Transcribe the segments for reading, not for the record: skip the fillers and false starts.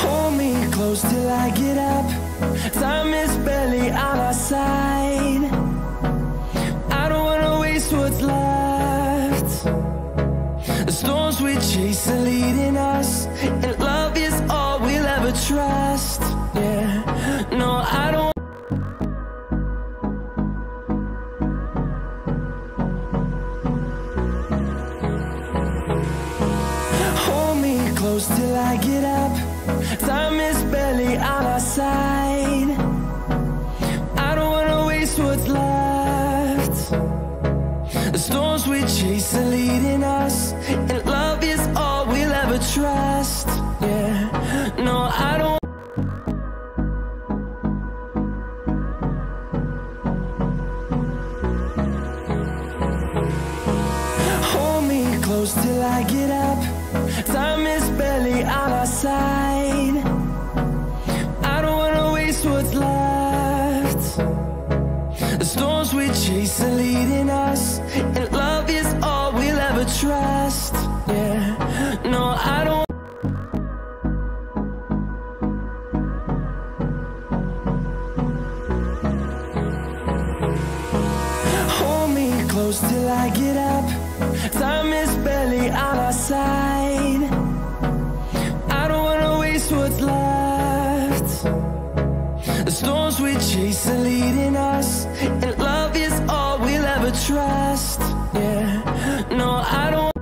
Hold me close till I get up. Time is barely on our side. I don't wanna waste what's left. The storms we chase are leading us, and love is all we'll ever trust. Yeah, no, I don't. Hold me close till I get up. Time is barely on our side. I don't wanna waste what's left. The storms we chase are leading us, and love is all we'll ever trust. Yeah, no, I don't. Hold me close till I get up. Time is barely on our side. I don't wanna waste what's left. The storms we chase are leading us, and love is all we'll ever trust. Yeah, no, I don't. Hold me close till I get up. Time is barely on our side. I don't wanna waste what's left. The storms we chase are leading us, and love is all we'll ever trust. Yeah, no, I don't.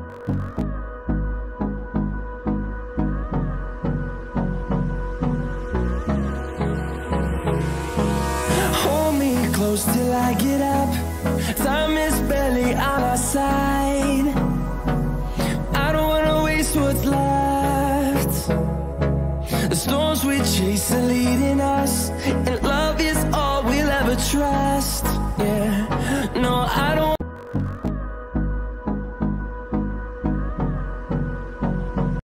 Hold me close till I get up. Time is barely on our side. I don't wanna waste what's left. The storms we chase are leading us, and love is all we'll ever trust.